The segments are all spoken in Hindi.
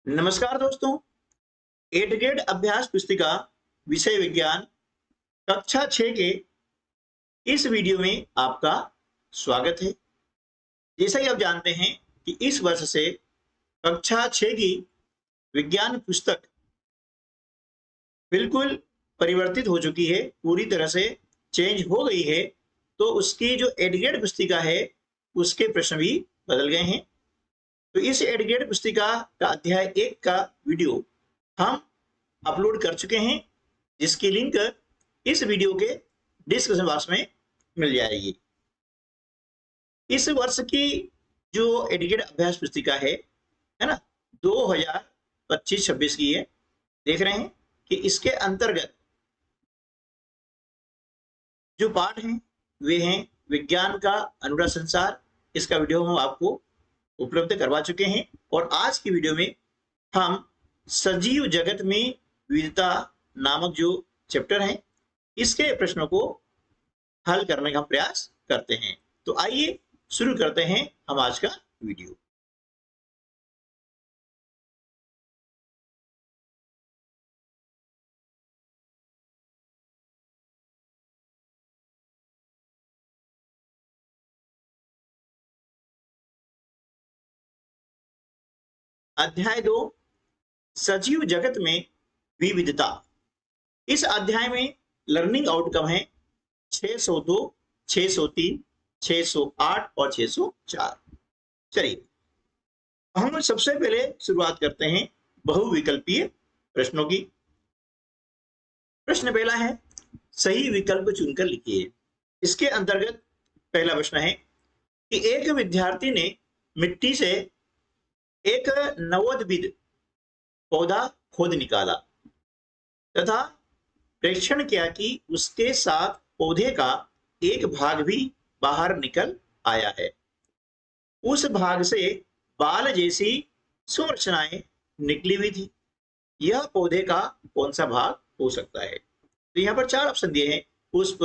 नमस्कार दोस्तों। 8th ग्रेड अभ्यास पुस्तिका विषय विज्ञान कक्षा 6 के इस वीडियो में आपका स्वागत है। जैसा कि आप जानते हैं कि इस वर्ष से कक्षा 6 की विज्ञान पुस्तक बिल्कुल परिवर्तित हो चुकी है, पूरी तरह से चेंज हो गई है। तो उसकी जो 8th ग्रेड पुस्तिका है उसके प्रश्न भी बदल गए हैं। तो इस 8th ग्रेड पुस्तिका का अध्याय 1 का वीडियो हम अपलोड कर चुके हैं, जिसकी लिंक इस वीडियो के डिस्क्रिप्शन बॉक्स में मिल जाएगी। इस वर्ष की जो 8th ग्रेड अभ्यास पुस्तिका है ना, 2025-26 की है। देख रहे हैं कि इसके अंतर्गत जो पाठ हैं वे हैं विज्ञान का अनुरा संसार। इसका वीडियो हम आपको उपलब्ध करवा चुके हैं और आज की वीडियो में हम सजीव जगत में विविधता नामक जो चैप्टर है इसके प्रश्नों को हल करने का प्रयास करते हैं। तो आइए शुरू करते हैं हम आज का वीडियो। अध्याय 2 सजीव जगत में विविधता। इस अध्याय में लर्निंग आउटकम है 602, 603, 608 और 604। चलिए हम सबसे पहले शुरुआत करते हैं बहुविकल्पीय प्रश्नों की। प्रश्न पहला है सही विकल्प चुनकर लिखिए। इसके अंतर्गत पहला प्रश्न है कि एक विद्यार्थी ने मिट्टी से एक नवोद्भिद पौधा खोद निकाला तथा प्रेक्षण किया कि उसके साथ पौधे का एक भाग भी बाहर निकल आया है। उस भाग से बाल जैसी संरचनाएं निकली हुई थी। यह पौधे का कौन सा भाग हो सकता है? तो यहाँ पर 4 ऑप्शन दिए हैं, पुष्प,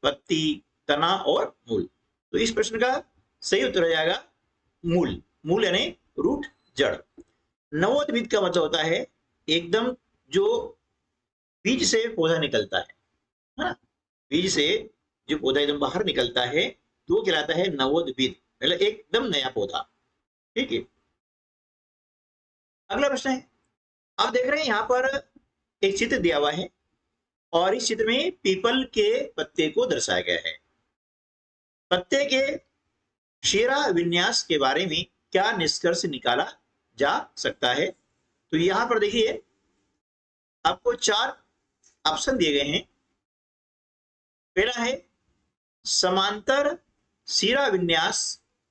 पत्ती, तना और मूल। तो इस प्रश्न का सही उत्तर हो जाएगा मूल। मूल यानी रूट, जड़। नवोद्भिद का मतलब होता है एकदम जो बीज से पौधा निकलता है ना, बीज से जो पौधा एकदम बाहर निकलता है तो वो कहलाता है नवोद्भिद, मतलब एकदम नया पौधा। ठीक है। अगला प्रश्न है, आप देख रहे हैं यहाँ पर एक चित्र दिया हुआ है और इस चित्र में पीपल के पत्ते को दर्शाया गया है। पत्ते के शिरा विन्यास के बारे में क्या निष्कर्ष निकाला जा सकता है? तो यहां पर देखिए आपको 4 ऑप्शन दिए गए हैं। पहला है समांतर शिरा विन्यास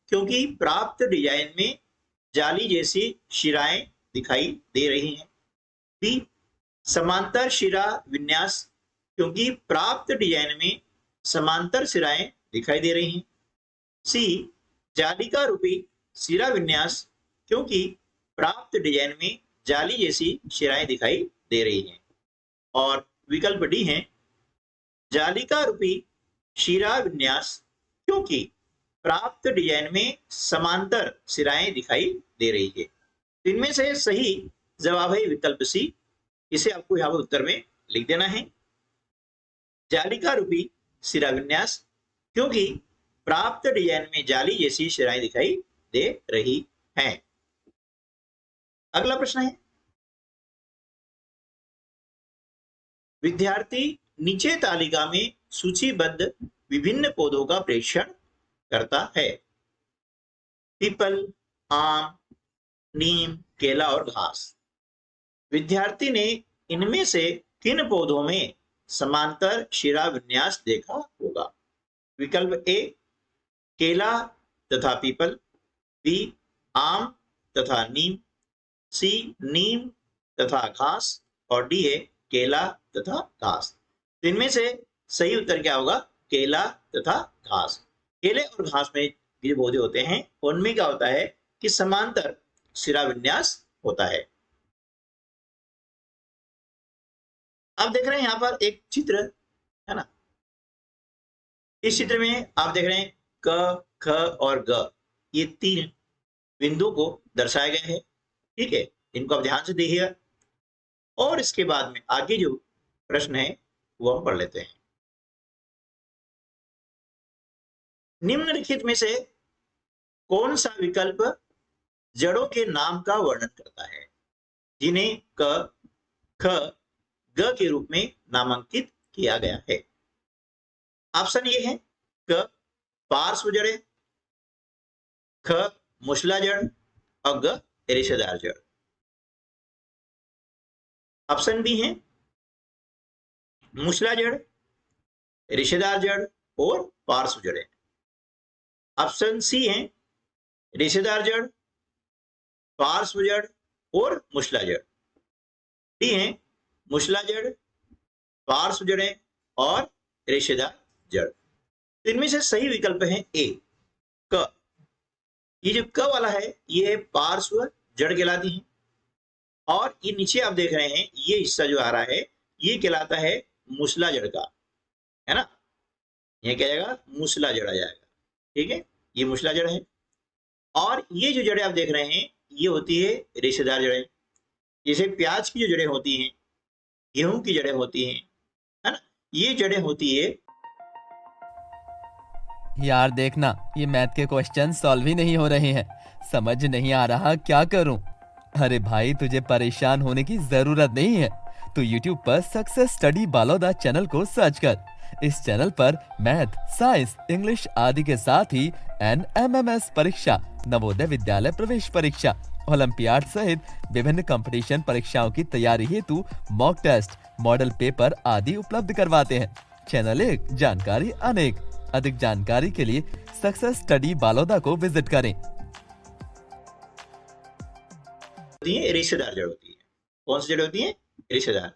क्योंकि प्राप्त डिजाइन में जाली जैसी शिराएं दिखाई दे रही हैं। बी समांतर शिरा विन्यास क्योंकि प्राप्त डिजाइन में समांतर शिराएं दिखाई दे रही हैं। सी जालिका रूपी शिरा विन्यास क्योंकि प्राप्त डिजाइन में जाली जैसी शिराएं दिखाई दे रही हैं। और विकल्प डी है जालिका रूपी शिरा विन्यास क्योंकि प्राप्त डिजाइन में समांतर शिराएं दिखाई दे रही है। इनमें से सही जवाब है विकल्प सी। इसे आपको यहाँ पर उत्तर में लिख देना है, जालिका रूपी शिरा विन्यास क्योंकि प्राप्त डिजाइन में जाली जैसी शिराएं दिखाई दे रही हैं। अगला प्रश्न है, विद्यार्थी नीचे तालिका में सूचीबद्ध विभिन्न पौधों का प्रेक्षण करता है। पीपल, आम, नीम, केला और घास। विद्यार्थी ने इनमें से किन पौधों में समांतर शिरा विन्यास देखा होगा? विकल्प ए केला तथा पीपल, बी आम तथा नीम, सी नीम तथा घास और डी है केला तथा घास। तो इनमें से सही उत्तर क्या होगा? केला तथा घास। केले और घास में जो पौधे होते हैं उनमें क्या होता है कि समांतर शिरा विन्यास होता है। आप देख रहे हैं यहाँ पर एक चित्र है ना, इस चित्र में आप देख रहे हैं क, ख और ग, ये 3 बिंदु को दर्शाया गया है। ठीक है, इनको आप ध्यान से देखिएगा और इसके बाद में आगे जो प्रश्न है वो हम पढ़ लेते हैं। निम्नलिखित में से कौन सा विकल्प जड़ों के नाम का वर्णन करता है जिन्हें क, ख, ग के रूप में नामांकित किया गया है? ऑप्शन ये है क पार्श्व जड़ें, ख मूसला जड़ और ग रेशेदार जड़। ऑप्शन बी है मूसला जड़, रेशेदार जड़ और पार्श्व जड़ें। ऑप्शन सी है रेशेदार जड़, पार्श्व जड़ और मूसला जड़। डी है मूसला जड़, पार्श्व जड़ें और रेशेदार जड़। तो इनमें से सही विकल्प है ए क। ये जो क वाला है ये पार्श्व जड़ कहलाती है और ये नीचे आप देख रहे हैं ये हिस्सा जो आ रहा है ये कहलाता है मूसला जड़ का, है ना। ये क्या जाएगा? मूसला जड़ आ जाएगा। ठीक है, ये मूसला जड़ है और ये जो जड़ें आप देख रहे हैं ये होती है रेशेदार जड़ें। जैसे प्याज की जो जड़ें होती हैं, गेहूं की जड़ें होती हैं, है ना, ये जड़ें होती है। यार देखना, ये मैथ के क्वेश्चन सॉल्व ही नहीं हो रहे हैं, समझ नहीं आ रहा क्या करूं। अरे भाई, तुझे परेशान होने की जरूरत नहीं है। तू YouTube पर सक्सेस स्टडी बालोदा चैनल को सर्च कर। इस चैनल पर मैथ, साइंस, इंग्लिश आदि के साथ ही NMMS परीक्षा, नवोदय विद्यालय प्रवेश परीक्षा, ओलंपियाड सहित विभिन्न कंपटीशन परीक्षाओं की तैयारी हेतु मॉक टेस्ट, मॉडल पेपर आदि उपलब्ध करवाते हैं। चैनल 1, जानकारी अनेक। अधिक जानकारी के लिए सक्सेस स्टडी बालोदा को विजिट करें। रेशेदार जड़ होती है। कौन सी जड़ होती है? रेशेदार।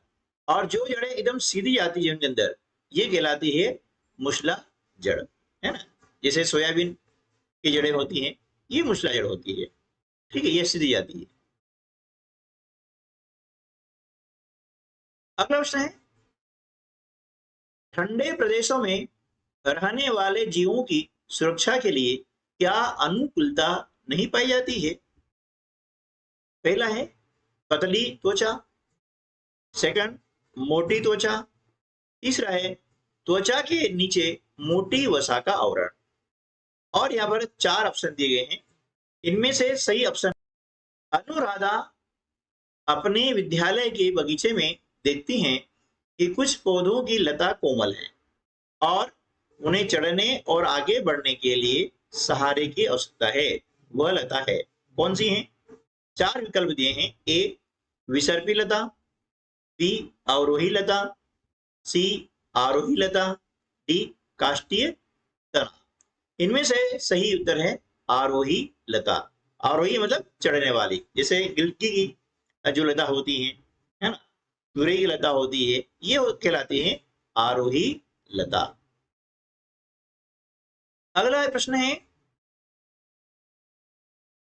और जो जड़ें एकदम सीधी जाती है उनके अंदर ये कहलाती है मूसला जड़, है ना। जैसे सोयाबीन की जड़ें होती हैं ये मूसला जड़ होती है। ठीक है, ये सीधी जाती है। अगला प्रश्न है ठंडे प्रदेशों में रहने वाले जीवों की सुरक्षा के लिए क्या अनुकूलता नहीं पाई जाती है? पहला है पतली त्वचा, सेकंड मोटी त्वचा, तीसरा है त्वचा के नीचे मोटी वसा का आवरण। और यहाँ पर 4 ऑप्शन दिए गए हैं। इनमें से सही ऑप्शन, अनुराधा अपने विद्यालय के बगीचे में देखती हैं कि कुछ पौधों की लता कोमल है और उन्हें चढ़ने और आगे बढ़ने के लिए सहारे की आवश्यकता है। वह लता है कौन सी है? 4 विकल्प दिए हैं। ए विसर्पी लता, बी अवरोही लता, सी आरोही लता, डी काष्ठीय तना। इनमें से सही उत्तर है आरोही लता। आरोही मतलब चढ़ने वाली, जैसे गिलकी की जो लता होती है ना, तुरई की लता होती है, ये कहलाती है आरोही लता। अगला प्रश्न है,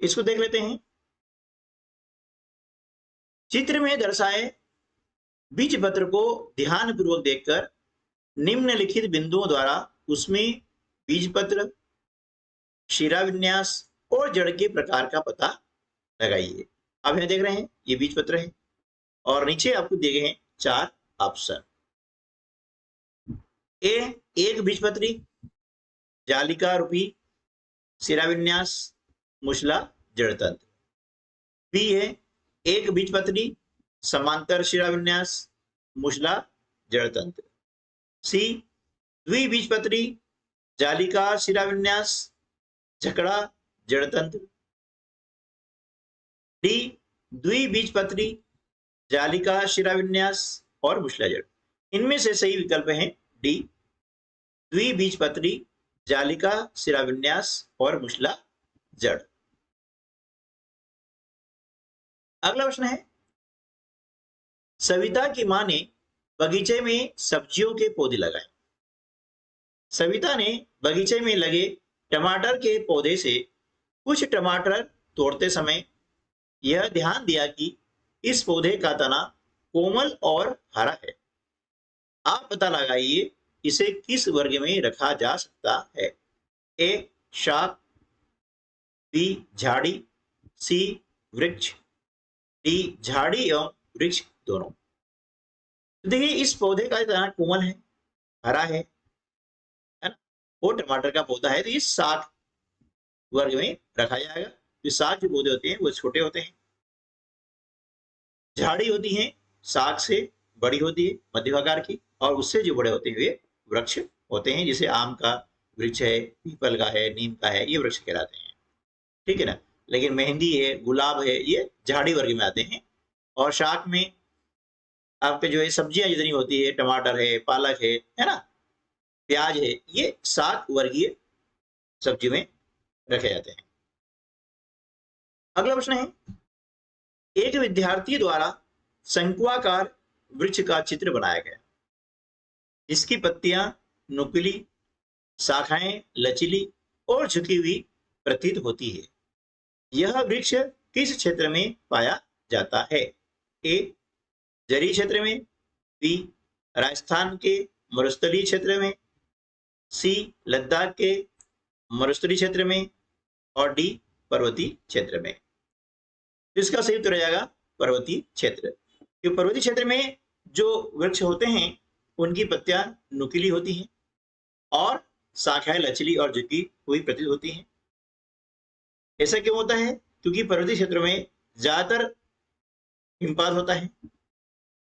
इसको देख लेते हैं। चित्र में दर्शाए बीज पत्र को ध्यानपूर्वक देखकर निम्नलिखित बिंदुओं द्वारा उसमें बीज पत्र, शिरा विन्यास और जड़ के प्रकार का पता लगाइए। अब यहां देख रहे हैं ये बीज पत्र है और नीचे आपको दिए गए हैं 4 ऑप्शन। ए एक बीजपत्री, जालिका रूपी, शिरा विन्यास, मूसला जड़तंत्र। बी है एक बीजपत्री, समांतर शिरा विन्यास, मूसला जड़तंत्र। सी द्विबीजपत्री, जालिका शिरा विन्यास, झकड़ा जड़तंत्र। डी द्विबीजपत्री, जालिका शिरा विन्यास और मूसला जड़। इनमें से सही विकल्प है डी द्विबीजपत्री, जालिका शिरा विन्यास और मूसला जड़। अगला प्रश्न है, सविता की मां ने बगीचे में सब्जियों के पौधे लगाए। सविता ने बगीचे में लगे टमाटर के पौधे से कुछ टमाटर तोड़ते समय यह ध्यान दिया कि इस पौधे का तना कोमल और हरा है। आप पता लगाइए इसे किस वर्ग में रखा जा सकता है? ए शाक, बी झाड़ी, सी वृक्ष, डी झाड़ी एवं वृक्ष दोनों। तो देखिए इस पौधे का दाना कोमल है, हरा है ना, वो टमाटर का पौधा है, तो ये साग वर्ग में रखा जाएगा। जो साग के पौधे होते हैं वो छोटे होते हैं, झाड़ी होती है साग से बड़ी होती है मध्यम आकार की, और उससे जो बड़े होते हैं वे वृक्ष होते हैं, जैसे आम का वृक्ष है, पीपल का है, नीम का है, ये वृक्ष कहलाते हैं, ठीक है ना। लेकिन मेहंदी है, गुलाब है, ये झाड़ी वर्ग में आते हैं। और शाक में आपके जो है सब्जियां जितनी होती है, टमाटर है, पालक है ना, प्याज है, ये साग वर्गीय सब्जी में रखे जाते हैं। अगला प्रश्न है, एक विद्यार्थी द्वारा शंक्वाकार वृक्ष का चित्र बनाया गया, जिसकी पत्तियां नुकीली, शाखाएं लचीली और झुकी हुई प्रतीत होती है। यह वृक्ष किस क्षेत्र में पाया जाता है? ए जरी क्षेत्र में, बी राजस्थान के मरुस्थलीय क्षेत्र में, सी लद्दाख के मरुस्थलीय क्षेत्र में, और डी पर्वतीय क्षेत्र में। इसका सही उत्तर हो जाएगा पर्वतीय क्षेत्र। क्योंकि पर्वतीय क्षेत्र में जो वृक्ष होते हैं उनकी पत्तियां नुकीली होती हैं और शाखाएं लचीली और झुकी हुई प्रतीत होती हैं। ऐसा क्यों होता है? क्योंकि पर्वतीय क्षेत्र में ज्यादातर हिमपात होता है,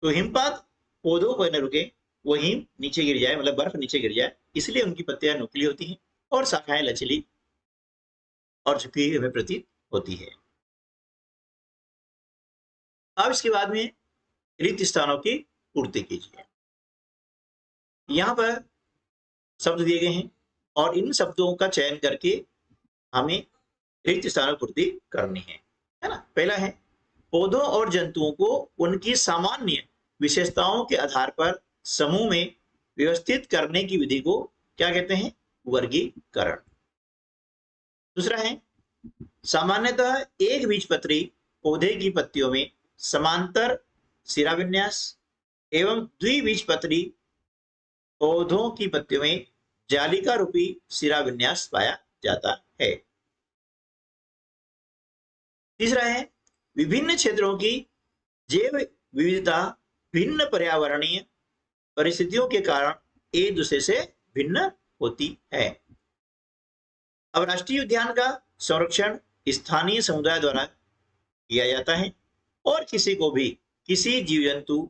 तो हिमपात पौधों पर न रुके, वो हिम नीचे गिर जाए, मतलब बर्फ नीचे गिर जाए, इसलिए उनकी पत्तियां नुकीली होती हैं और शाखाएं लचीली और झुकी हुई प्रतीत होती है। अब इसके बाद में रिक्त स्थानों की पूर्ति कीजिए। यहां पर शब्द दिए गए हैं और इन शब्दों का चयन करके हमें रिक्त स्थानों की पूर्ति करनी है ना। पहला है, पौधों और जंतुओं को उनकी सामान्य विशेषताओं के आधार पर समूह में व्यवस्थित करने की विधि को क्या कहते हैं? वर्गीकरण। दूसरा है, सामान्यतः एक बीजपत्री पौधे की पत्तियों में समांतर शिराविन्यास एवं द्विबीजपत्री पौधों की पत्तियों में जालिका रूपी शिराविन्यास पाया जाता है। तीसरा है, विभिन्न क्षेत्रों की जैव विविधता भिन्न पर्यावरणीय परिस्थितियों के कारण एक दूसरे से भिन्न होती है। अब राष्ट्रीय उद्यान का संरक्षण स्थानीय समुदाय द्वारा किया जाता है और किसी को भी किसी जीव जंतु,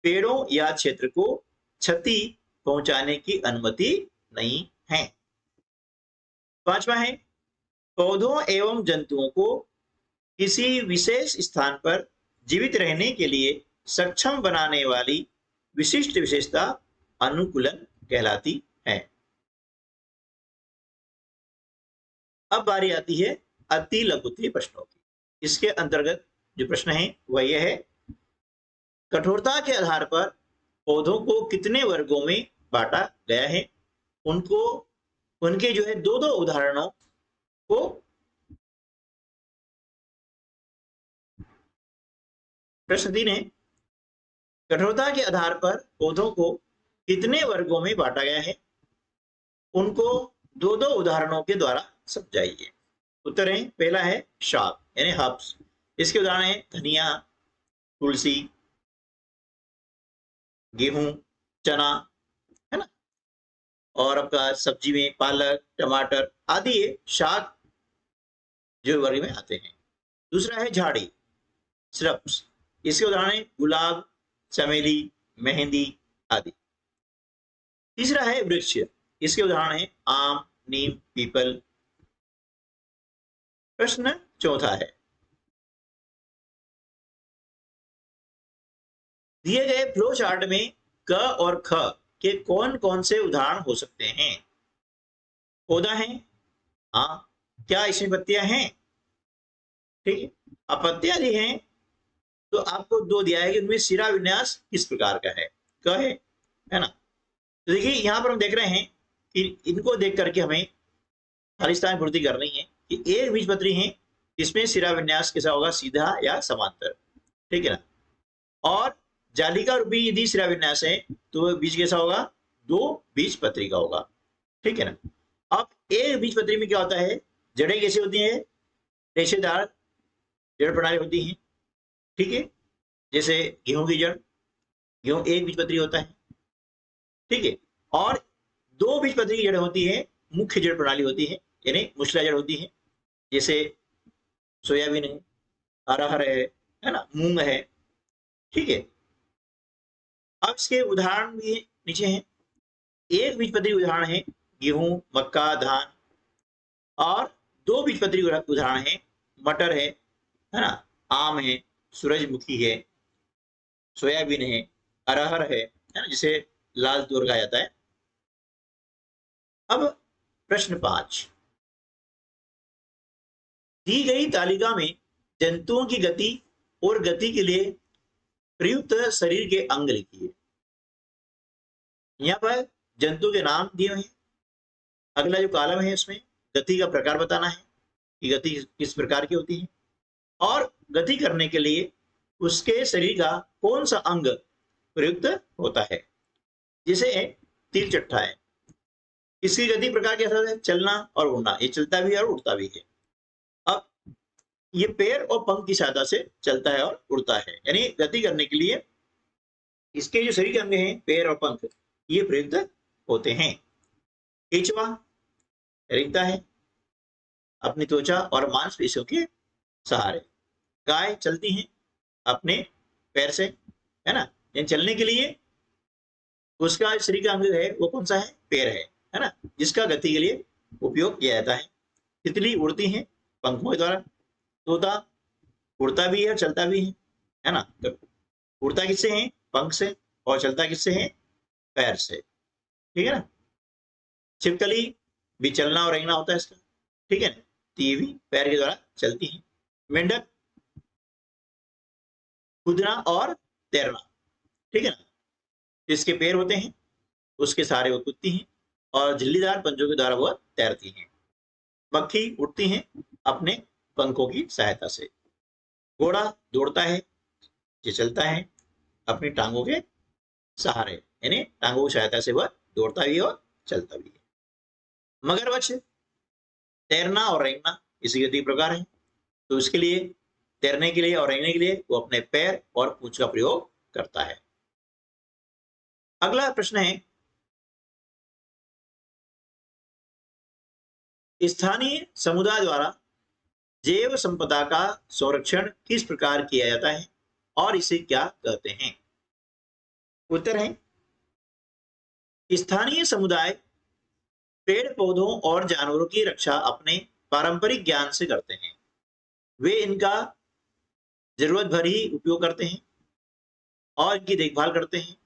पेड़ों या क्षेत्र को क्षति पहुंचाने की अनुमति नहीं है। पांचवा है, पौधों एवं जंतुओं को किसी विशेष स्थान पर जीवित रहने के लिए सक्षम बनाने वाली विशिष्ट विशेषता अनुकूलन कहलाती है। अब बारी आती है अति लघुत्तरीय प्रश्नों की। इसके अंतर्गत जो प्रश्न है वह यह है, कठोरता के आधार पर पौधों को कितने वर्गों में बांटा गया है? उनको उनके जो है दो दो उदाहरणों को प्रश्न 3 है, कठोरता के आधार पर पौधों को कितने वर्गों में बांटा गया है? उनको दो दो उदाहरणों के द्वारा समझाइए। उत्तर है, पहला है शाक यानी हर्ब्स, इसके उदाहरण है धनिया, तुलसी, गेहूं, चना, है ना, और आपका सब्जी में पालक, टमाटर आदि ये शाक जो वर्ग में आते हैं। दूसरा है झाड़ी, श्रब्स, इसके उदाहरण है गुलाब, चमेली, मेहंदी आदि। तीसरा है वृक्ष, इसके उदाहरण है आम, नीम, पीपल। प्रश्न चौथा है, दिए गए फ्लो चार्ट में क और ख के कौन कौन से उदाहरण हो सकते हैं? पौधा है, हाँ, क्या इसमें पत्तियां हैं? ठीक है, अब पत्तियां दी हैं तो आपको दो दिया है कि उनमें शिरा विन्यास किस प्रकार का है, क है ना। तो देखिए यहां पर हम देख रहे हैं कि इनको देख करके हमें खालिस्तान पूर्ति करनी है कि एक बीजपत्री है, इसमें शिरा विन्यास कैसा होगा? सीधा या समांतर, ठीक है ना। और जालिका रूपी यदि शिरा विन्यास है तो बीज कैसा होगा? दो बीज पत्री का होगा, ठीक है ना। अब एक बीज पत्री में क्या होता है? जड़ें कैसी होती हैं? रेशेदार जड़ प्रणाली होती हैं ठीक है, जैसे गेहूं की जड़, गेहूं एक बीजपत्री होता है, ठीक है, और दो बीजपत्री की जड़ होती है, मुख्य जड़ प्रणाली होती है, यानी मूसला जड़ होती है, जैसे सोयाबीन है, अरहर है ना, मूंग है, ठीक है। अब इसके उदाहरण भी नीचे हैं। एक बीजपत्री उदाहरण है गेहूं, मक्का, धान, और दो बीजपत्री उदाहरण है मटर है ना, आम है, सूरजमुखी है, सोयाबीन है, अरहर है ना, जिसे लाल तूर कहा जाता है। अब प्रश्न 5, दी गई तालिका में जंतुओं की गति और गति के लिए प्रयुक्त शरीर के अंग लिखिए। यहाँ पर जंतु के नाम दिए हुए हैं। अगला जो कॉलम है उसमें गति का प्रकार बताना है कि गति किस प्रकार की होती है, और गति करने के लिए उसके शरीर का कौन सा अंग प्रयुक्त होता है। जैसे तीर चट्टा है, इसकी गति प्रकार कैसा है, चलना और उड़ना, ये चलता भी है और उड़ता भी है। अब ये पैर और पंख की सहायता से चलता है और उड़ता है, यानी गति करने के लिए इसके जो शरीर के अंग हैं, पैर और पंख, ये प्रयुक्त होते हैं। केंचुआ रेंगता है अपनी त्वचा और मांसपेशियों के सहारे। गाय चलती है अपने पैर से, है ना, यानी चलने के लिए उसका शरीर का अंग है वो कौन सा है, पैर है ना, जिसका गति के लिए उपयोग किया जाता है। तितली उड़ती है पंखों के द्वारा, तोता उड़ता भी है और चलता भी है ना, तो उड़ता किससे है, पंख से, और चलता किससे है, पैर से, ठीक है ना। छिपकली भी चलना और रेंगना होता है इसका, ठीक है ना, तो ये भी पैर के द्वारा चलती है। मेंढक कूदना और तैरना, ठीक है ना, इसके पैर होते हैं, उसके सहारे वो कूदती हैं, और झिल्लीदार पंजों के द्वारा वह तैरती हैं। मक्खी उड़ती हैं अपने पंखों की सहायता से। घोड़ा दौड़ता है, ये चलता है अपनी टांगों के सहारे, यानी टांगों की सहायता से वह दौड़ता भी है और चलता भी है। मगरमच्छ तैरना और रेंगना इसी गति प्रकार है, तो इसके लिए तैरने के लिए और रेंगने के लिए वो अपने पैर और पूंछ का प्रयोग करता है। अगला प्रश्न है, स्थानीय समुदाय द्वारा जैव संपदा का संरक्षण किस प्रकार किया जाता है और इसे क्या कहते हैं। उत्तर है, स्थानीय समुदाय पेड़ पौधों और जानवरों की रक्षा अपने पारंपरिक ज्ञान से करते हैं। वे इनका जरूरत भर ही उपयोग करते हैं और इनकी देखभाल करते हैं।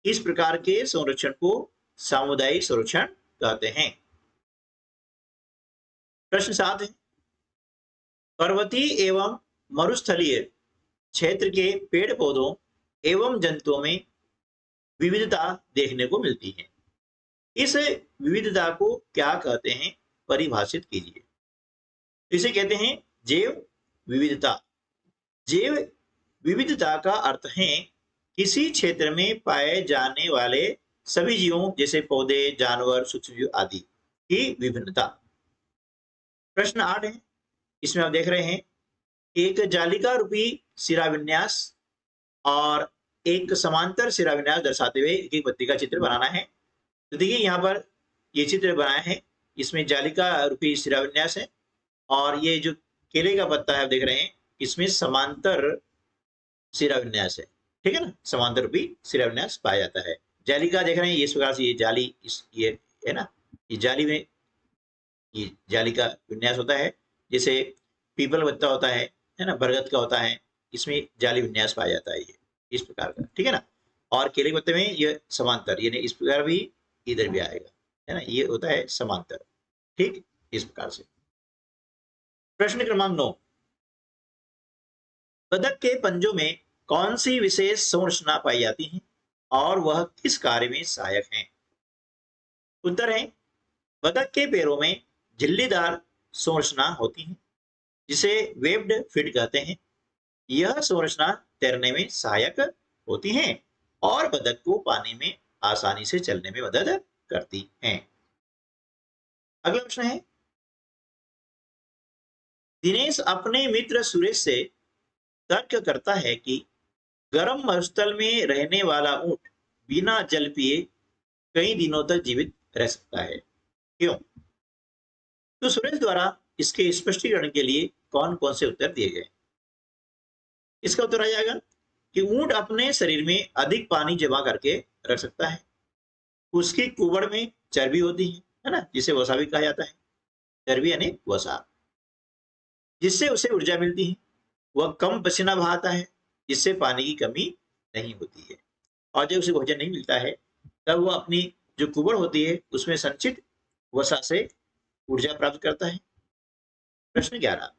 इस प्रकार के संरक्षण को सामुदायिक संरक्षण कहते हैं। प्रश्न 7 है, पर्वतीय एवं मरुस्थलीय क्षेत्र के पेड़ पौधों एवं जंतुओं में विविधता देखने को मिलती है। इस विविधता को क्या कहते हैं, परिभाषित कीजिए। इसे कहते हैं जैव विविधता। जैव विविधता का अर्थ है किसी क्षेत्र में पाए जाने वाले सभी जीवों जैसे पौधे, जानवर, सूक्ष्मजीव आदि की विभिन्नता। प्रश्न 8 है, इसमें आप देख रहे हैं एक जालिका रूपी शिराविन्यास और एक समांतर शिराविन्यास दर्शाते हुए एक पत्ती का चित्र बनाना है। तो देखिए यहाँ पर ये चित्र बनाया है, इसमें जालिका रूपी शिराविन्यास है, और ये जो केले का पत्ता है आप देख रहे हैं, इसमें समांतर शिराविन्यास है, ठीक है ना, समांतर रूपी शिराविन्यास पाया जाता है। जालिका देख रहे हैं, इस प्रकार से ये जाली, ये है ना, ये जाली में ये जाली का विन्यास होता है, जैसे पीपल पत्ता होता है ना, बरगद का होता है, इसमें जाली विन्यास पाया जाता है, ये इस प्रकार का, ठीक है ना। और केले के पत्ते में ये समांतर, यानी इस प्रकार भी इधर भी आएगा, है ना, ये होता है समांतर, ठीक, इस प्रकार से। प्रश्न क्रमांक 9, बतख के पंजों में कौन सी विशेष संरचना पाई जाती है और वह किस कार्य में सहायक है। उत्तर है, बतख के पैरों में झिल्लीदार संरचना होती है जिसे वेब्ड फीट कहते हैं। यह संरचना तैरने में सहायक होती है और बतख को पानी में आसानी से चलने में मदद करती हैं। अगला प्रश्न है, दिनेश अपने मित्र सुरेश से तर्क करता है कि गर्म मरुस्थल में रहने वाला ऊंट बिना जल पिए कई दिनों तक जीवित रह सकता है। क्यों? तो सुरेश द्वारा इसके स्पष्टीकरण के लिए कौन कौन से उत्तर दिए गए? इसका उत्तर आ जाएगा कि ऊंट अपने शरीर में अधिक पानी जमा करके रख सकता है। उसकी कुबड़ में चर्बी होती है ना, जिसे वसा भी कहा जाता है। चर्बी यानी वसा, जिससे उसे ऊर्जा मिलती है। वह कम पसीना बहाता है, जिससे पानी की कमी नहीं होती है। और जब उसे भोजन नहीं मिलता है, तब वह अपनी जो कुबड़ होती है उसमें संचित वसा से ऊर्जा प्राप्त करता है। प्रश्न 11,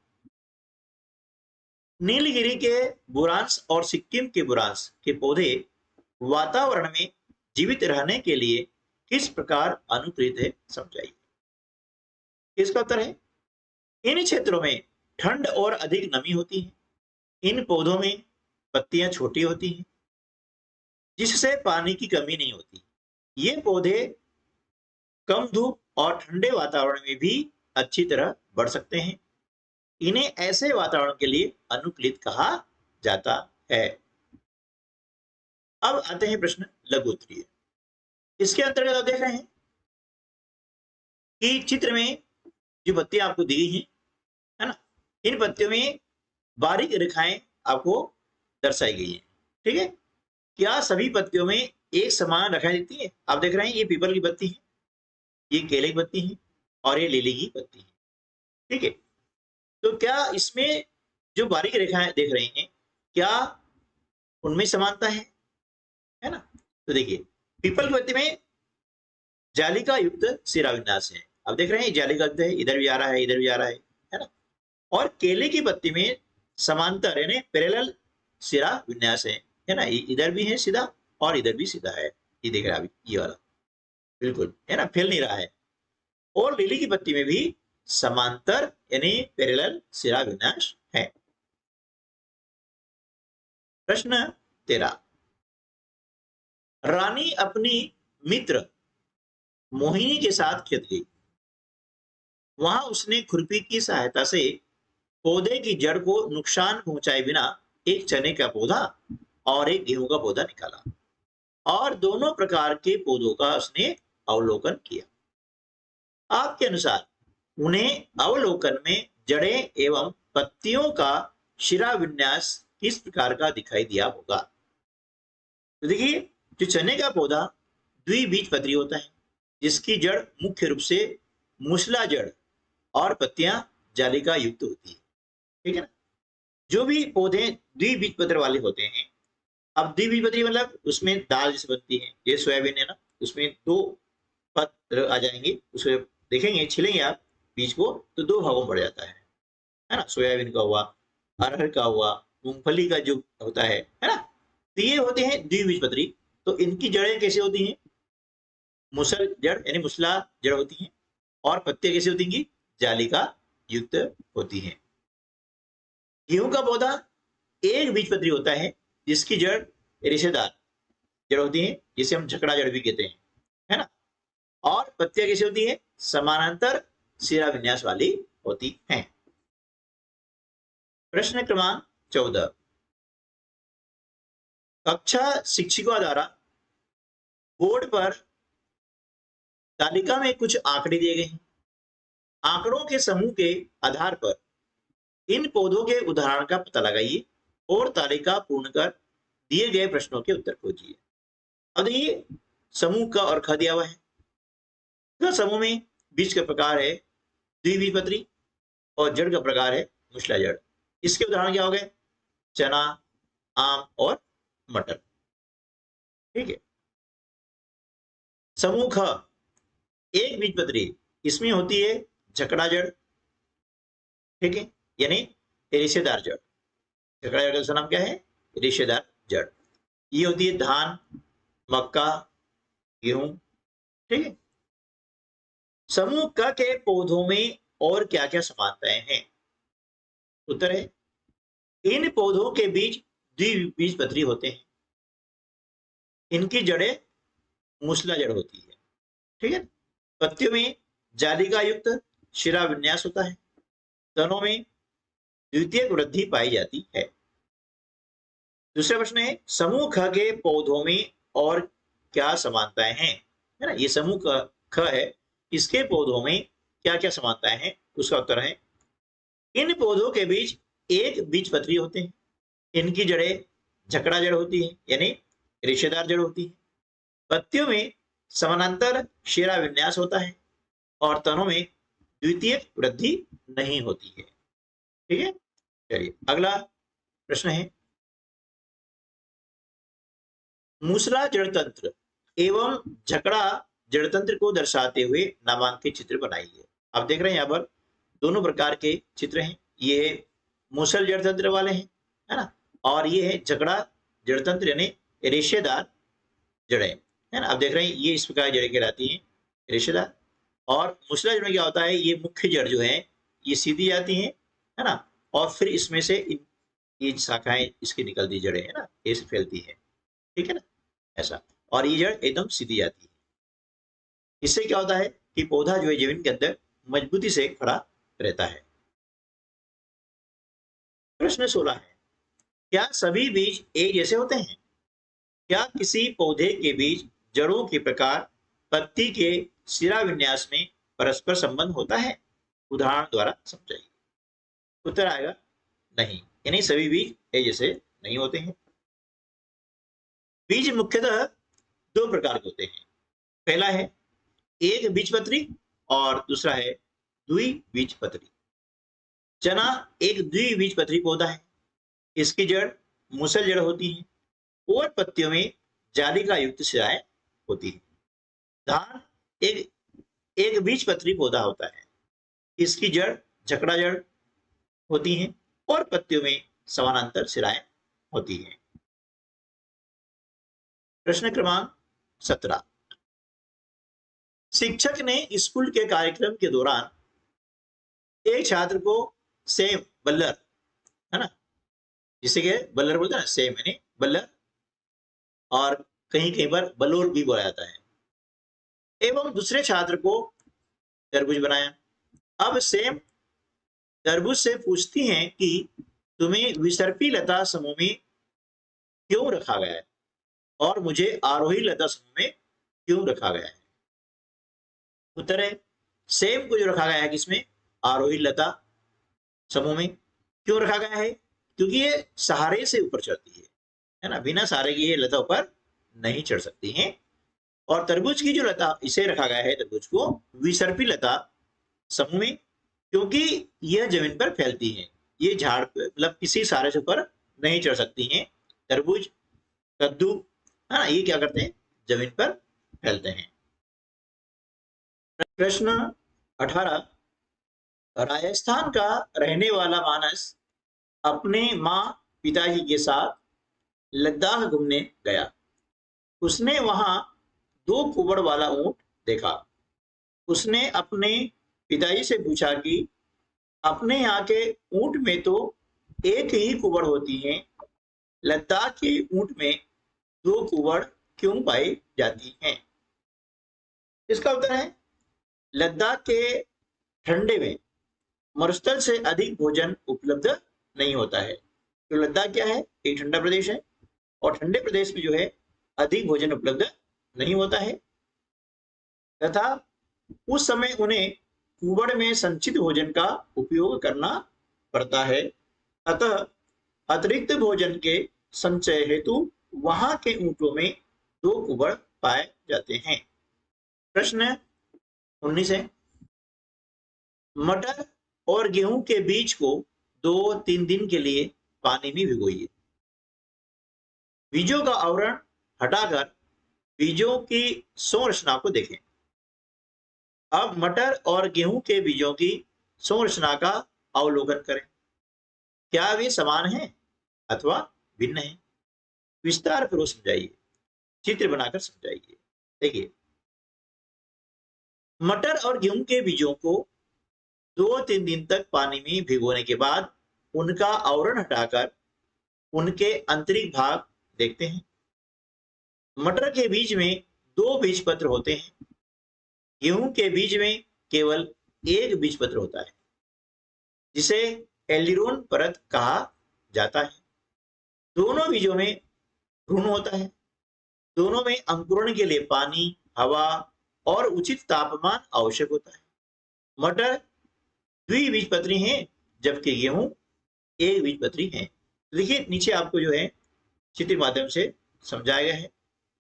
नीलगिरी के बुरांश और सिक्किम के बुरांश के पौधे वातावरण में जीवित रहने के लिए किस प्रकार अनुकूलित है, समझाइए। इसका उत्तर है, इन क्षेत्रों में ठंड और अधिक नमी होती है। इन पौधों में पत्तियां छोटी होती हैं, जिससे पानी की कमी नहीं होती। ये पौधे कम धूप और ठंडे वातावरण में भी अच्छी तरह बढ़ सकते हैं। इन्हें ऐसे वातावरण के लिए अनुकूलित कहा जाता है। अब आते हैं प्रश्न लघु उत्तरीय। इसके अंतर्गत आप देख रहे हैं कि चित्र में जो पत्तियां आपको दी गई हैं, है ना, इन पत्तियों में बारीक रेखाएं आपको दर्शाई गई हैं। ठीक है, क्या सभी पत्तियों में एक समान रेखाएं दिखती है? आप देख रहे हैं ये पीपल की पत्ती है, ये केले की पत्ती है और ये लिली की पत्ती है। ठीक है, तो क्या इसमें जो बारीक रेखाएं देख रहे हैं, क्या उनमें समानता है ना? तो देखिए, पीपल की पत्ती में जालिका युक्त सिरा विन्यास है। अब देख रहे हैं जालिका युक्त है, इधर भी आ रहा है, इधर भी आ रहा है ना? और केले की पत्ती में समांतर यानी पैरेलल सिरा विन्यास है ना? इधर भी है सीधा और इधर भी सीधा है। ये देख रहा है अभी, ये वाला बिल्कुल है ना, फैल नहीं रहा है। और लिली की पत्ती में भी समांतर यानी पैरेलल सिरा विन्यास है। प्रश्न 13, रानी अपनी मित्र मोहिनी के साथ खेत गई। वहां उसने खुरपी की सहायता से पौधे की जड़ को नुकसान पहुंचाए बिना एक चने का पौधा और एक गेहूं का पौधा निकाला और दोनों प्रकार के पौधों का उसने अवलोकन किया। आपके अनुसार उन्हें अवलोकन में जड़ें एवं पत्तियों का शिरा विन्यास किस प्रकार का दिखाई दिया होगा? तो देखिए, जो चने का पौधा द्विबीजपत्री होता है, जिसकी जड़ मुख्य रूप से मूसला जड़ और पत्तियां जालिका युक्त होती है। ठीक है ना? जो भी पौधे द्विबीजपत्र वाले होते हैं, अब द्विबीजपत्री मतलब उसमें दाल जैसे बनती है, ये सोयाबीन है ना, उसमें दो पत्र आ जाएंगे, उसे देखेंगे, छिलेंगे आप बीज को तो दो भागों में बढ़ जाता है ना? सोयाबीन का हुआ, अरहर का हुआ, मूंगफली का जो होता है ना? तो ये होते हैं द्विबीजपत्री। तो इनकी जड़ें कैसे होती हैं? मुसल जड़ यानी मुसला जड़ होती हैं और पत्तियां कैसी होती हैं? जालिका युक्त होती हैं। गेहूं का पौधा एक बीजपत्री होता है, जिसकी जड़ रेशेदार जड़ होती है, जिसे हम झकड़ा जड़ भी कहते हैं, है ना? और पत्तियां कैसी होती है? समानांतर सिरा विन्यास वाली होती हैं। प्रश्न क्रमांक 14, कक्षा शिक्षिका द्वारा बोर्ड पर तालिका में कुछ आंकड़े दिए गए हैं। आंकड़ों के समूह के आधार पर इन पौधों के उदाहरण का पता लगाइए और तालिका पूर्ण कर दिए गए प्रश्नों के उत्तर खोजिए। अब देखिए, समूह का और ख दिया हुआ है। समूह में बीज का प्रकार है द्विबीजपत्री और जड़ का प्रकार है मूसला जड़। इसके उदाहरण क्या हो गए? चना, आम और मटर। ठीक है। समूह ख एक बीजपत्री, इसमें होती है झकड़ा जड़। ठीक है, यानी रेशेदार जड़। झकड़ा जड़ का दूसरा नाम क्या है? रेशेदार जड़। ये होती है धान, मक्का, गेहूं। ठीक है। समूह क के पौधों में और क्या क्या समानताएं हैं? उत्तर है, इन पौधों के बीज द्विबीजपत्री होते हैं। इनकी जड़ें मूसला जड़ होती है। ठीक है। पत्तियों में जालिका युक्त शिरा विन्यास होता है। तनों में द्वितीयक वृद्धि पाई जाती है। दूसरा प्रश्न है समूह ख के पौधों में और क्या समानताएं हैं, है ना। ये समूह ख है, इसके पौधों में क्या क्या समानताएं हैं, उसका उत्तर है इन पौधों के बीच एक बीजपत्री होते हैं, इनकी जड़ें झकड़ा जड़ होती है यानी रेशेदार जड़ होती है, पत्तियों में समानांतर शिरा विन्यास होता है और तनों में द्वितीयक वृद्धि नहीं होती है। ठीक है, चलिए अगला प्रश्न है मूसला जड़तंत्र एवं झकड़ा जड़तंत्र को दर्शाते हुए नामांकित चित्र बनाइए। आप देख रहे हैं यहाँ पर दोनों प्रकार के चित्र हैं, ये मूसल जड़तंत्र वाले हैं, है ना, और ये है झकड़ा जड़तंत्र यानी रेशेदार जड़ें, है ना। आप देख रहे हैं ये इस प्रकार जड़ें कहलाती हैं रेशेदार, और मूसला जड़ में क्या होता है, ये मुख्य जड़ जो है ये सीधी जाती है ना, और फिर इसमें से ये शाखाएं इसकी निकलती जड़ें, है ना, ऐसे फैलती है, ठीक है ना, ऐसा, और ये जड़ एकदम सीधी जाती है। इससे क्या होता है कि पौधा जो है जमीन के अंदर मजबूती से खड़ा रहता है। प्रश्न 16 है क्या सभी बीज एक जैसे होते हैं? क्या किसी पौधे के बीज जड़ों के प्रकार पत्ती के सिरा विन्यास में परस्पर संबंध होता है? उदाहरण द्वारा समझाइए। उत्तर आएगा नहीं, यानी सभी बीज एक जैसे नहीं होते हैं। बीज मुख्यतः दो प्रकार के होते हैं, पहला है एक बीजपत्री और दूसरा है द्विबीजपत्री। चना एक द्विबीजपत्री पौधा है, इसकी जड़ मूसल जड़ होती है और पत्तियों में जालिका युक्त शिराएं होती है। धान एक बीजपत्री पौधा होता है, इसकी जड़ झकड़ा जड़ होती है और पत्तियों में समानांतर शिराएं होती हैं। प्रश्न क्रमांक 17 शिक्षक ने स्कूल के कार्यक्रम के दौरान एक छात्र को सेम बल्लर, है ना, जिसे के बल्लर बोलते हैं ना, सेम यानी बल्लर, और कहीं कहीं पर बलोर भी बोला जाता है, एवं दूसरे छात्र को तरबूज बनाया। अब सेम तरबूज से पूछती हैं कि तुम्हें विसर्पी लता समूह में क्यों रखा गया है और मुझे आरोही लता समूह में क्यों रखा गया है? उत्तर है सेम को जो रखा गया है किसमें, आरोही लता समूह में। क्यों रखा गया है? क्योंकि ये सहारे से ऊपर चढ़ती है ना, बिना सहारे की ये लता ऊपर नहीं चढ़ सकती है। और तरबूज की जो लता, इसे रखा गया है तरबूज को विसर्पी लता समूह में, क्योंकि यह जमीन पर फैलती है, ये झाड़ मतलब किसी सहारे से ऊपर नहीं चढ़ सकती हैं। तरबूज, कद्दू, है ना, ये क्या करते हैं, जमीन पर फैलते हैं। प्रश्न 18 राजस्थान का रहने वाला मानस अपने माँ पिताजी के साथ लद्दाख घूमने गया। उसने वहां 2 कुबड़ वाला ऊंट देखा। उसने अपने पिताजी से पूछा कि अपने यहाँ के ऊंट में तो एक ही कुबड़ होती है, लद्दाख के ऊंट में 2 कुबड़ क्यों पाई जाती हैं? इसका उत्तर है लद्दाख के ठंडे में मरुस्थल से अधिक भोजन उपलब्ध नहीं होता है। तो लद्दाख क्या है, एक ठंडा प्रदेश है, और ठंडे प्रदेश में जो है अधिक भोजन उपलब्ध नहीं होता है, तथा उस समय उन्हें कुबड़ में संचित भोजन का उपयोग करना पड़ता है। अतः अतिरिक्त भोजन के संचय हेतु वहां के ऊंटों में 2 कुबड़ पाए जाते हैं। प्रश्न 19 है मटर और गेहूं के बीज को 2-3 दिन के लिए पानी में भिगोइए। बीजों का आवरण हटाकर बीजों की संरचना को देखें। अब मटर और गेहूं के बीजों की संरचना का अवलोकन करें। क्या वे समान हैं अथवा भिन्न हैं? विस्तार पूर्वक समझाइए, चित्र बनाकर समझाइए। देखिए, मटर और गेहूं के बीजों को 2-3 दिन तक पानी में भिगोने के बाद उनका आवरण हटाकर उनके आंतरिक भाग देखते हैं। मटर के बीज में 2 बीजपत्र होते हैं, गेहूं के बीज में केवल 1 बीजपत्र होता है, जिसे एल्डिरोन परत कहा जाता है। दोनों बीजों में भ्रूण होता है। दोनों में अंकुरण के लिए पानी, हवा और उचित तापमान आवश्यक होता है। मटर द्विबीजपत्री है, जबकि गेहूं एक बीजपत्री है। देखिए नीचे आपको जो है चित्र माध्यम से समझाया गया है।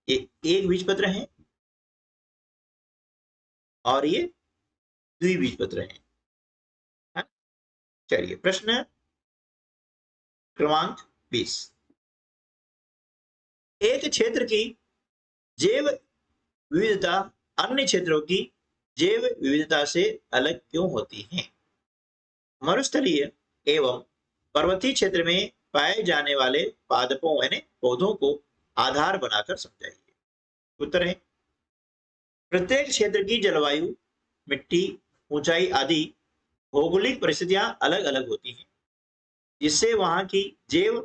ये एक बीजपत्र है और ये द्विबीजपत्र है। हाँ? चलिए प्रश्न क्रमांक 20। एक क्षेत्र की जैव विविधता अन्य क्षेत्रों की जैव विविधता से अलग क्यों होती है? मरुस्थलीय एवं पर्वतीय क्षेत्र में पाए जाने वाले पादपों यानी पौधों को आधार बनाकर समझाइए। उत्तर है, प्रत्येक क्षेत्र की जलवायु, मिट्टी, ऊंचाई आदि भौगोलिक परिस्थितियां अलग अलग होती हैं, जिससे वहां की जैव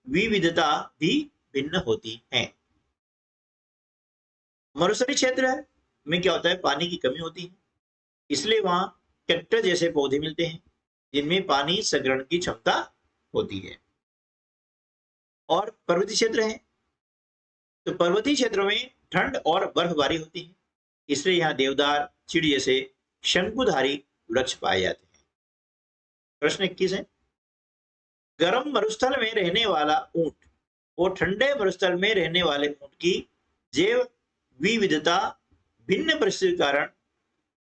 विविधता भी भिन्न होती है। मरुस्थलीय क्षेत्र में क्या होता है, पानी की कमी होती है, इसलिए वहां कैक्टस जैसे पौधे मिलते हैं जिनमें पानी संग्रहण की क्षमता होती है। और पर्वतीय क्षेत्र है, तो पर्वतीय क्षेत्रों में ठंड और बर्फबारी होती है, इसलिए यहाँ देवदार, चीड़ जैसे शंकुधारी वृक्ष पाए जाते हैं। प्रश्न 21 है, गर्म मरुस्थल में रहने वाला ऊंट और ठंडे मरुस्थल में रहने वाले ऊंट की जैव विविधता भिन्न परिस्थितियों के कारण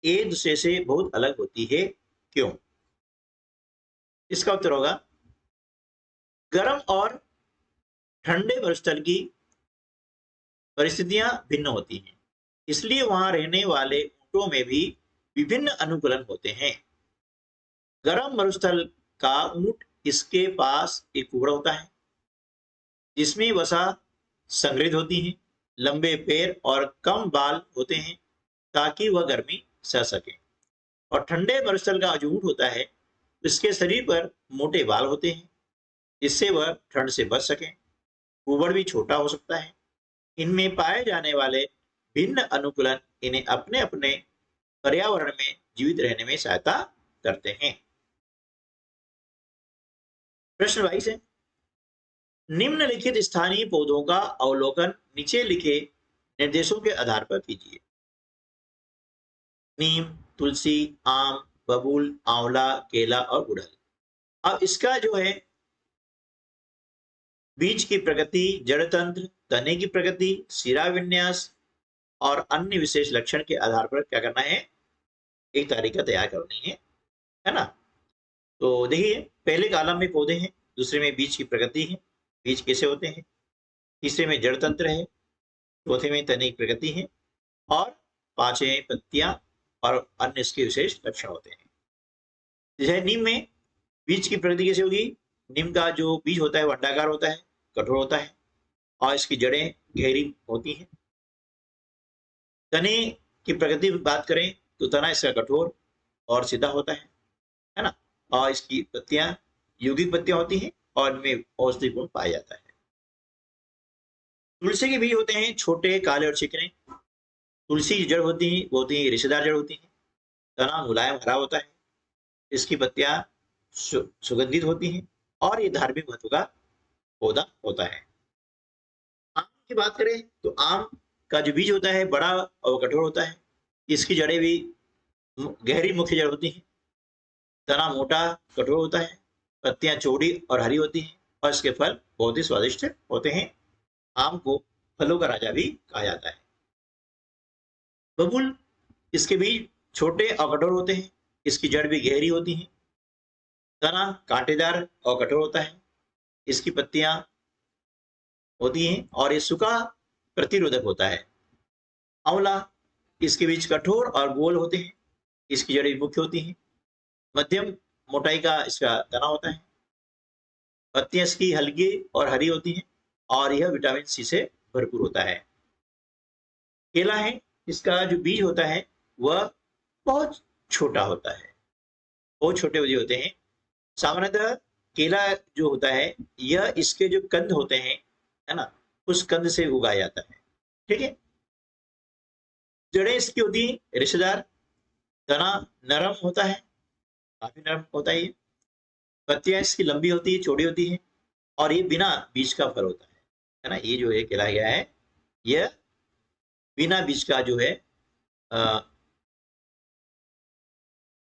एक दूसरे से बहुत अलग होती है, क्यों? इसका उत्तर होगा, गर्म और ठंडे मरुस्थल की परिस्थितियां भिन्न होती हैं, इसलिए वहां रहने वाले ऊंटों में भी विभिन्न अनुकूलन होते हैं। गर्म मरुस्थल का ऊंट, इसके पास एक कुबड़ होता है जिसमें वसा संग्रहित होती है, लंबे पैर और कम बाल होते हैं ताकि वह गर्मी सह सके। और ठंडे मरुस्थल का जो ऊंट होता है, इसके शरीर पर मोटे बाल होते हैं जिससे वह ठंड से बच सके। कुबड़ भी छोटा हो सकता है। इनमें पाए जाने वाले भिन्न अनुकूलन इन्हें अपने अपने पर्यावरण में जीवित रहने में सहायता करते हैं। प्रश्न 22 है, निम्नलिखित स्थानीय पौधों का अवलोकन नीचे लिखे निर्देशों के आधार पर कीजिए। नीम, तुलसी, आम, बबूल, आंवला, केला और गुड़हल। अब इसका जो है बीज की प्रकृति, जड़ तंत्र, तने की प्रकृति, शिरा विन्यास और अन्य विशेष लक्षण के आधार पर क्या करना है, एक तालिका तैयार करनी है ना। तो देखिए, पहले कॉलम में पौधे हैं, दूसरे में बीज की प्रकृति है, बीज कैसे होते हैं, तीसरे में जड़ तंत्र है, चौथे में तने की प्रकृति है और पांचवें पत्तियां और अन्य इसके विशेष लक्षण होते हैं। जैसे नीम में बीज की प्रकृति कैसे होगी, नीम का जो बीज होता है वो अंडाकार होता है, कठोर होता है और इसकी जड़ें गहरी होती हैं। तने की प्रकृति बात करें तो तना इसका कठोर और सीधा होता है ना, और इसकी पत्तियां यौगिक पत्तियां होती हैं और इनमें औषधि गुण पाया जाता है। तुलसी के बीज होते हैं छोटे, काले और चिकने। तुलसी की जड़ होती है वो होती है रेशेदार जड़ होती है। तना मुलायम हरा होता है, इसकी पत्तियां सुगंधित होती हैं और ये धार्मिक महत्व का पौधा होता है। आम की बात करें तो आम का जो बीज होता है बड़ा और कठोर होता है, इसकी जड़ें भी गहरी मुख्य जड़ होती हैं। तना मोटा कठोर होता है, पत्तियां चौड़ी और हरी होती हैं और इसके फल बहुत ही स्वादिष्ट होते हैं। आम को फलों का राजा भी कहा जाता है। बबूल, इसके बीज छोटे और कठोर होते हैं, इसकी जड़ भी गहरी होती है। तना कांटेदार और कठोर होता है, इसकी पत्तियां होती हैं और ये सूखा प्रतिरोधक होता है। आंवला, इसके बीज कठोर और गोल होते हैं, इसकी जड़ें मुख्य होती हैं। मध्यम मोटाई का इसका तना होता है, पत्तियां इसकी हल्की और हरी होती हैं और यह विटामिन सी से भरपूर होता है। केला है, इसका जो बीज होता है वह बहुत छोटा होता है, बहुत छोटे बीज होते हैं। सामान्यतः केला जो होता है यह इसके जो कंद होते हैं है ना, उस कंद से उगाया जाता है। ठीक है, जड़ें इसकी होती है रेशेदार, तना नरम होता है, काफी नरम होता है ये। पत्तियां इसकी लंबी होती है, चौड़ी होती है और ये बिना बीज का फल होता है ना। ये जो है कहलाया गया है, यह बिना बीज का जो है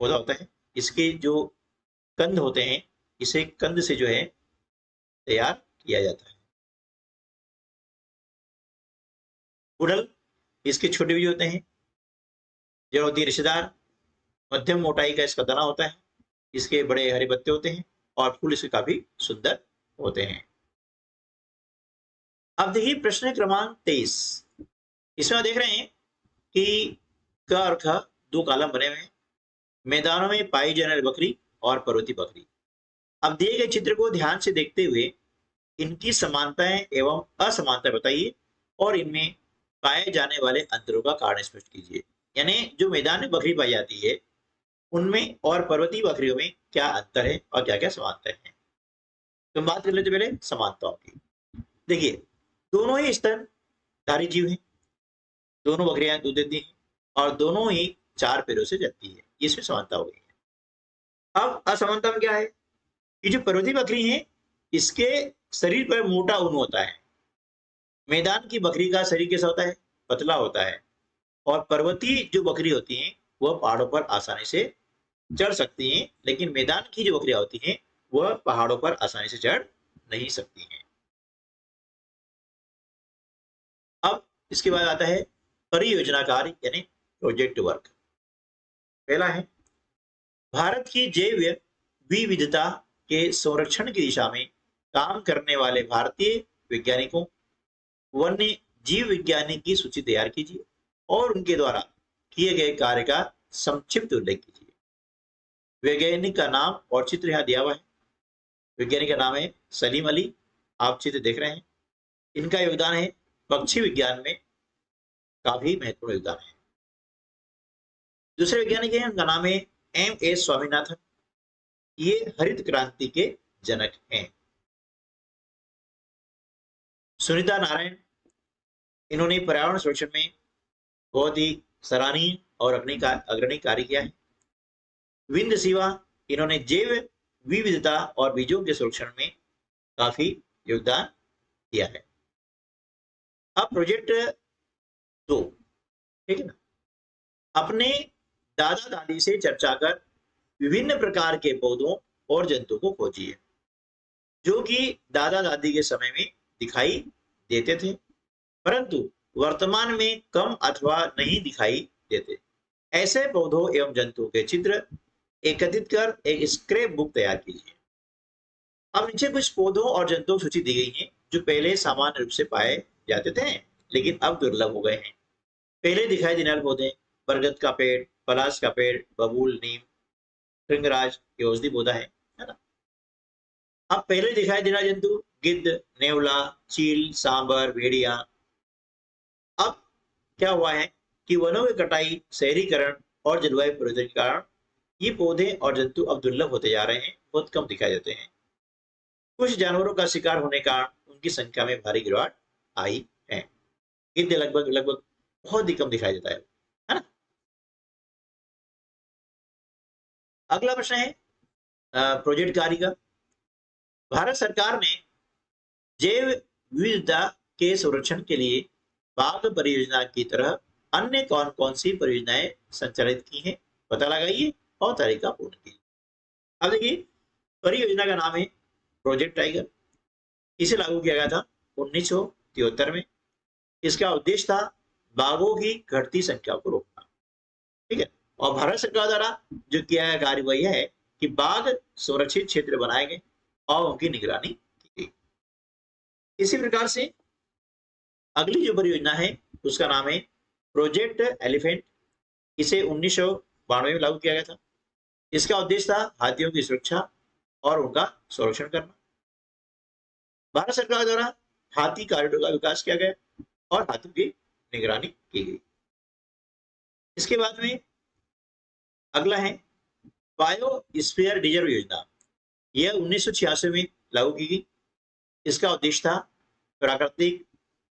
पौधा होता है। इसके जो कंद होते हैं, इसे कंद से जो है तैयार किया जाता है। गुड़हल, इसके छोटे बीज होते हैं, जड़ होती है रिश्तेदार, मध्यम मोटाई का इसका तना होता है, इसके बड़े हरे पत्ते होते हैं और फूल इसके काफी सुंदर होते हैं। अब देखिए प्रश्न क्रमांक 23। इसमें देख रहे हैं कि क और ख दो कॉलम बने हुए हैं। मैदानों में पाई जाने वाली बकरी और पर्वतीय बकरी। अब दिए गए चित्र को ध्यान से देखते हुए इनकी समानताएं एवं असमानताएं बताइए और इनमें पाए जाने वाले अंतरों का कारण स्पष्ट कीजिए। यानी जो मैदान में बकरी पाई जाती है उनमें और पर्वतीय बकरियों में क्या अंतर है और क्या क्या समानताएं हैं। तो बात कर लेते पहले समानताओं की। देखिए, दोनों ही स्तनधारी जीव हैं, दोनों बकरियां दूध देती हैं और दोनों ही 4 पैरों से चलती है। इसमें समानता हो गई है। अब असमानता में क्या है कि जो पर्वतीय बकरी है इसके शरीर पर मोटा ऊन होता है। मैदान की बकरी का शरीर कैसा होता है? पतला होता है। और पर्वतीय जो बकरी होती हैं वह पहाड़ों पर आसानी से चढ़ सकती हैं, लेकिन मैदान की जो बकरियां होती हैं वह पहाड़ों पर आसानी से चढ़ नहीं सकती हैं। अब इसके बाद आता है परियोजना कार्य यानी प्रोजेक्ट वर्क। पहला है भारत की जैव विविधता के संरक्षण की दिशा में काम करने वाले भारतीय वैज्ञानिकों, वन्य जीव विज्ञानी की सूची तैयार कीजिए और उनके द्वारा किए गए कार्य का संक्षिप्त उल्लेख कीजिए। वैज्ञानिक का नाम और चित्र यहाँ दिया हुआ है। वैज्ञानिक का नाम है सलीम अली, आप चित्र देख रहे हैं। इनका योगदान है पक्षी विज्ञान में काफी महत्वपूर्ण योगदान है। दूसरे वैज्ञानिक हैं, उनका नाम है M.A. स्वामीनाथन, ये हरित क्रांति के जनक हैं। सुनीता नारायण, इन्होंने पर्यावरण संरक्षण में बहुत ही सराहनीय और अग्रणी कार्य किया है। विंद शिवा, इन्होंने जैव विविधता और बीजों के संरक्षण में काफी योगदान दिया है। अब प्रोजेक्ट 2, ठीक है ना। अपने दादा दादी से चर्चा कर विभिन्न प्रकार के पौधों और जंतुओं को खोजिए जो कि दादा दादी के समय में दिखाई देते थे परंतु वर्तमान में कम अथवा नहीं दिखाई देते। ऐसे पौधों एवं जंतुओं के चित्र एकत्रित कर एक स्क्रैप बुक तैयार कीजिए। अब नीचे कुछ पौधों और जंतुओं की सूची दी गई है जो पहले सामान्य रूप से पाए जाते थे लेकिन अब दुर्लभ हो गए हैं। पहले दिखाई देने वाले पौधे बरगद का पेड़, पलाश का पेड़, बबूल, नीम, भृंगराज ये औषधि पौधा है ना। अब पहले दिखाई देने वाले जंतु गिद्ध, नेवला, चील, सांबर, भेड़िया। अब क्या हुआ है कि वनों की कटाई, शहरीकरण और जलवायु परिवर्तन के कारण ये पौधे और जंतु अब दुर्लभ होते जा रहे हैं, बहुत कम दिखाई देते हैं। कुछ जानवरों का शिकार होने के कारण उनकी संख्या में भारी गिरावट आई है। गिद्ध लगभग लगभग बहुत ही कम दिखाई देता है ना। अगला प्रश्न है प्रोजेक्ट कार्य का। भारत सरकार ने जैव विविधता के संरक्षण के लिए बाघ परियोजना की तरह अन्य कौन कौन सी परियोजनाएं संचालित की हैं, पता लगाइए और तरीका पूर्ण कीजिए। अब देखिए, परियोजना का नाम है प्रोजेक्ट टाइगर। इसे लागू किया गया था 1973 में। इसका उद्देश्य था बाघों की घटती संख्या को रोकना, ठीक है। और भारत सरकार द्वारा जो किया गया कार्य वह है कि बाघ संरक्षित क्षेत्र बनाए गए और उनकी निगरानी की गई। इसी प्रकार से अगली जो परियोजना है उसका नाम है प्रोजेक्ट एलिफेंट। इसे 1992 में लागू किया गया था। इसका उद्देश्य था हाथियों की सुरक्षा और उनका संरक्षण करना। भारत सरकार द्वारा हाथी कॉरिडोर का विकास किया गया और हाथियों की निगरानी की गई। इसके बाद में अगला है बायोस्फीयर रिजर्व योजना। यह 1986 में लागू की गई। इसका उद्देश्य था प्राकृतिक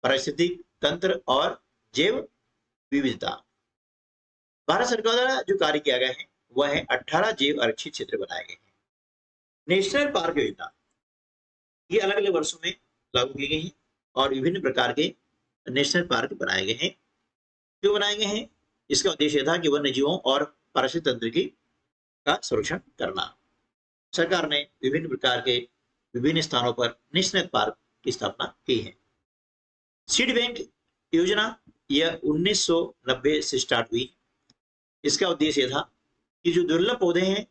पारिस्थितिक तंत्र और जैव विविधता। भारत सरकार द्वारा जो कार्य किया गया है वह है 18 जैव आरक्षित क्षेत्र बनाए गए हैं। नेशनल पार्क योजना ये अलग अलग वर्षों में लागू की गई हैं और विभिन्न प्रकार के नेशनल पार्क बनाए गए हैं। क्यों बनाए गए हैं? इसका उद्देश्य था कि वन्य जीवों और पारिस्थितिक तंत्र की का संरक्षण करना। सरकार ने विभिन्न प्रकार के विभिन्न स्थानों पर नेशनल पार्क की स्थापना की है। सीड बैंक योजना यह 1990 से स्टार्ट हुई। इसका उद्देश्य था कि जो दुर्लभ पौधे हैं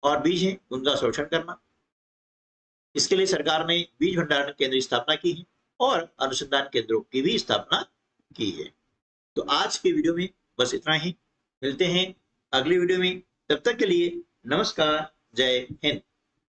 और बीज हैं उनका संरक्षण करना। इसके लिए सरकार ने बीज भंडारण केंद्र की स्थापना की है और अनुसंधान केंद्रों की भी स्थापना की है। तो आज के वीडियो में बस इतना ही। मिलते हैं अगली वीडियो में, तब तक के लिए नमस्कार, जय हिंद।